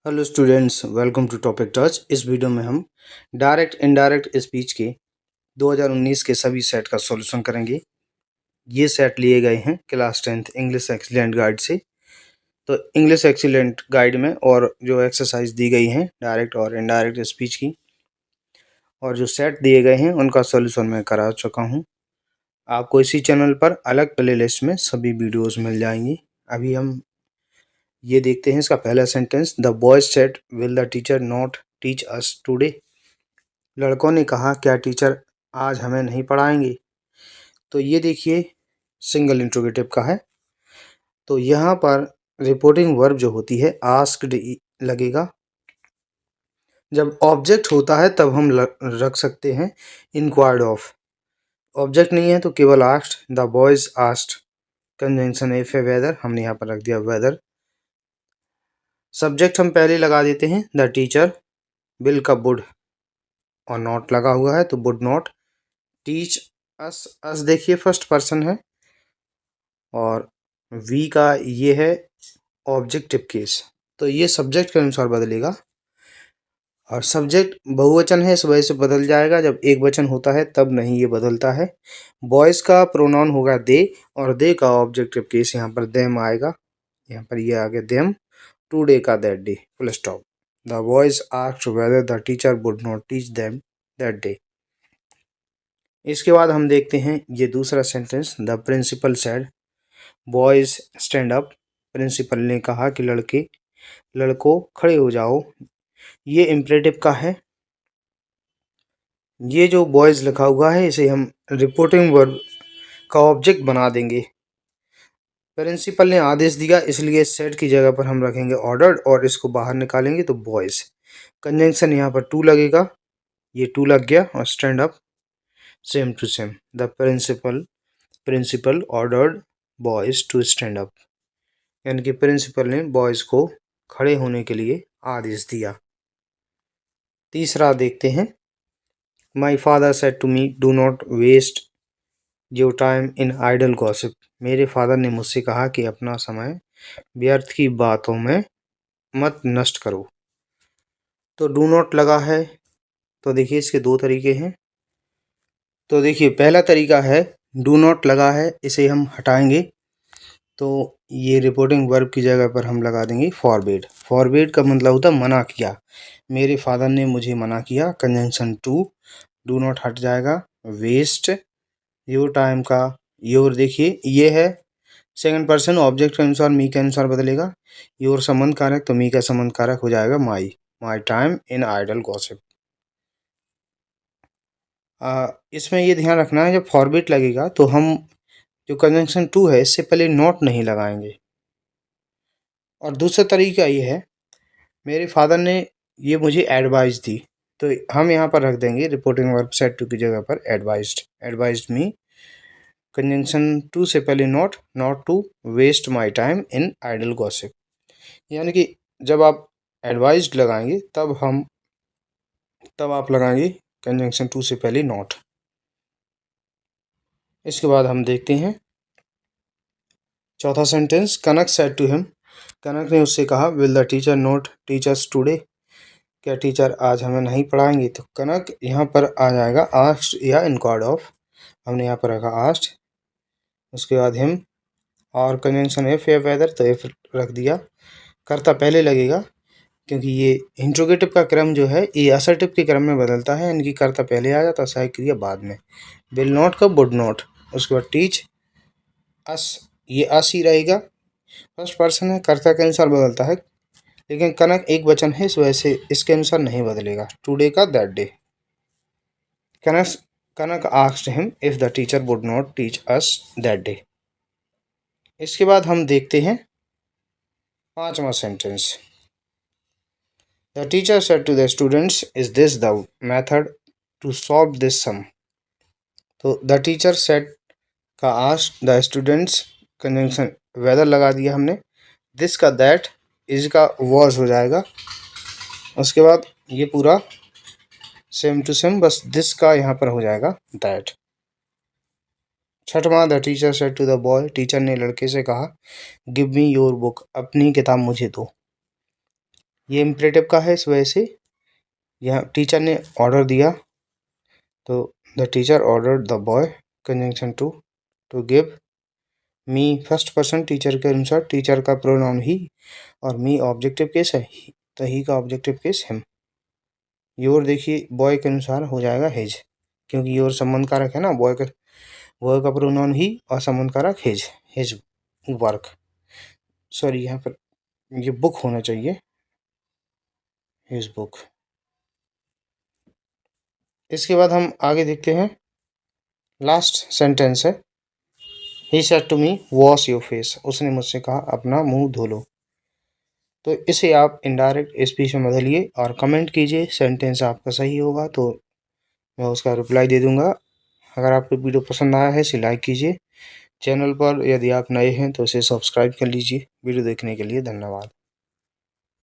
Hello students, welcome to topic touch. इस video में हम डायरेक्ट इनडायरेक्ट स्पीच के 2019 के सभी सेट का सॉल्यूशन करेंगे। ये सेट लिए गए हैं class 10th English excellent guide से। तो इंग्लिश एक्सीलेंट गाइड में और जो एक्सरसाइज दी गई हैं डायरेक्ट और इनडायरेक्ट स्पीच की और जो सेट दिए गए हैं उनका सॉल्यूशन मैं करा चुका हूँ। आपको इसी चैनल पर अलग प्लेलिस्ट में सभी वीडियोज़ मिल जाएंगी। अभी हम ये देखते हैं इसका पहला sentence. The boys said will the teacher not teach us today. लड़कों ने कहा क्या टीचर आज हमें नहीं पढ़ाएंगे। तो ये देखिए सिंगल इंट्रोगेटिव का है। तो यहाँ पर रिपोर्टिंग वर्ब जो होती है आस्क्ड लगेगा। जब ऑब्जेक्ट होता है तब हम रख सकते हैं इंक्वायर्ड ऑफ। ऑब्जेक्ट नहीं है तो केवल asked. The boys asked conjunction F है वेदर, हमने यहाँ पर रख दिया वेदर। सब्जेक्ट हम पहले लगा देते हैं द टीचर। बिल का वुड और नॉट लगा हुआ है तो वुड नॉट टीच अस। अस देखिए फर्स्ट पर्सन है और वी का ये है ऑब्जेक्टिव केस, तो ये सब्जेक्ट के अनुसार बदलेगा। और सब्जेक्ट बहुवचन है इस वजह से बदल जाएगा, जब एक वचन होता है तब नहीं ये बदलता है। बॉयज़ का प्रोनाउन होगा दे और दे का ऑब्जेक्टिव केस यहाँ पर देम आएगा। यहाँ पर ये आ गया देम। टुडे का that day, full stop. The boys asked whether the teacher would not teach them that day. इसके बाद हम देखते हैं ये दूसरा सेंटेंस। The principal said boys stand up. Principal ने कहा कि लड़कों खड़े हो जाओ। ये इम्परेटिव का है। ये जो बॉयज लिखा हुआ है इसे हम रिपोर्टिंग वर्ब का ऑब्जेक्ट बना देंगे। प्रिंसिपल ने आदेश दिया इसलिए सेड की जगह पर हम रखेंगे ऑर्डर्ड और इसको बाहर निकालेंगे तो बॉयज। कंजंक्शन यहाँ पर टू लगेगा, ये टू लग गया और stand up same to same. The principal ordered boys to stand up, यानी कि प्रिंसिपल ने बॉयज को खड़े होने के लिए आदेश दिया। तीसरा देखते हैं। My father said to me do not waste your time in idle gossip. मेरे फादर ने मुझसे कहा कि अपना समय व्यर्थ की बातों में मत नष्ट करो। तो डू नॉट लगा है, तो देखिए इसके दो तरीके हैं। तो देखिए पहला तरीका है डू नॉट लगा है, इसे हम हटाएंगे तो ये रिपोर्टिंग वर्ब की जगह पर हम लगा देंगे फॉरबिड। फॉरबिड का मतलब होता है मना किया। मेरे फादर ने मुझे मना किया, कंजंक्शन टू। डू नॉट हट जाएगा। वेस्ट योर टाइम का योर देखिए ये है सेकंड पर्सन, ऑब्जेक्ट के अनुसार मी के अनुसार बदलेगा। योर संबंध कारक तो मी का संबंध कारक हो जाएगा my time in idle gossip. इसमें ये ध्यान रखना है जब फॉरबिट लगेगा तो हम जो कंजंक्शन टू है इससे पहले नॉट नहीं लगाएंगे। और दूसरा तरीका ये है मेरे फादर ने ये मुझे एडवाइस दी, तो हम यहाँ पर रख देंगे रिपोर्टिंग वर्ब सेड टू की जगह पर advised. Advised me conjunction to से पहले not to waste my time in idle gossip. यानी कि जब आप एडवाइज्ड लगाएंगे तब आप लगाएंगे कंजंक्शन टू से पहले नॉट। इसके बाद हम देखते हैं चौथा sentence. Kanak said to him. Kanak ने उससे कहा will the teacher not teach us today. क्या टीचर आज हमें नहीं पढ़ाएंगे। तो कनक यहाँ पर आ जाएगा आस्क्ड या इनक्वायर्ड ऑफ, हमने यहाँ पर रखा आस्क्ड। उसके बाद हिम और कंजंक्शन एफ या वेदर, तो एफ रख दिया। कर्ता पहले लगेगा क्योंकि ये इंट्रोगेटिव का क्रम जो है ये असर्टिव के क्रम में बदलता है, यानी कि कर्ता पहले आ जाता है सहायक क्रिया बाद में। विल नॉट का वुड नॉट, उसके बाद टीच अस, ये अस ही रहेगा। फर्स्ट पर्सन है, कर्ता के अनुसार बदलता है, लेकिन कनक एक वचन है इस वजह से इसके अनुसार नहीं बदलेगा। टुडे का that day. Kanak asked him if the teacher would not teach us that day. इसके बाद हम देखते हैं पांचवा sentence. The teacher said to the students is this the method to solve this sum. तो द टीचर सेड का asked the students conjunction whether लगा दिया हमने। दिस का दैट, इज का वॉज हो जाएगा। उसके बाद ये पूरा सेम टू सेम, बस दिस का यहाँ पर हो जाएगा दैट। छठवां। The teacher said to the boy. Teacher ने लड़के से कहा गिव मी योर बुक, अपनी किताब मुझे दो। ये इम्परेटिव का है, इस वजह से यहाँ टीचर ने ऑर्डर दिया, तो the teacher ordered the boy conjunction to give me first person teacher के अनुसार टीचर का प्रोनाउन ही और मी ऑब्जेक्टिव केस है, तो ही का ऑब्जेक्टिव केस हिम। योर देखिए बॉय के अनुसार हो जाएगा हिज, क्योंकि योर संबंध कारक है ना, बॉय का प्रोनाउन ही और संबंध कारक हिज वर्क। सॉरी यहाँ पर ये बुक होना चाहिए, हिज बुक। इसके बाद हम आगे देखते हैं, लास्ट सेंटेंस है, he said to me wash your face, उसने मुझसे कहा अपना मुंह धो लो। तो इसे आप इनडायरेक्ट स्पीच में बदलिए और कमेंट कीजिए, सेंटेंस आपका सही होगा तो मैं उसका रिप्लाई दे दूंगा। अगर आपको वीडियो पसंद आया है इसे लाइक कीजिए, चैनल पर यदि आप नए हैं तो इसे सब्सक्राइब कर लीजिए। वीडियो देखने के लिए धन्यवाद।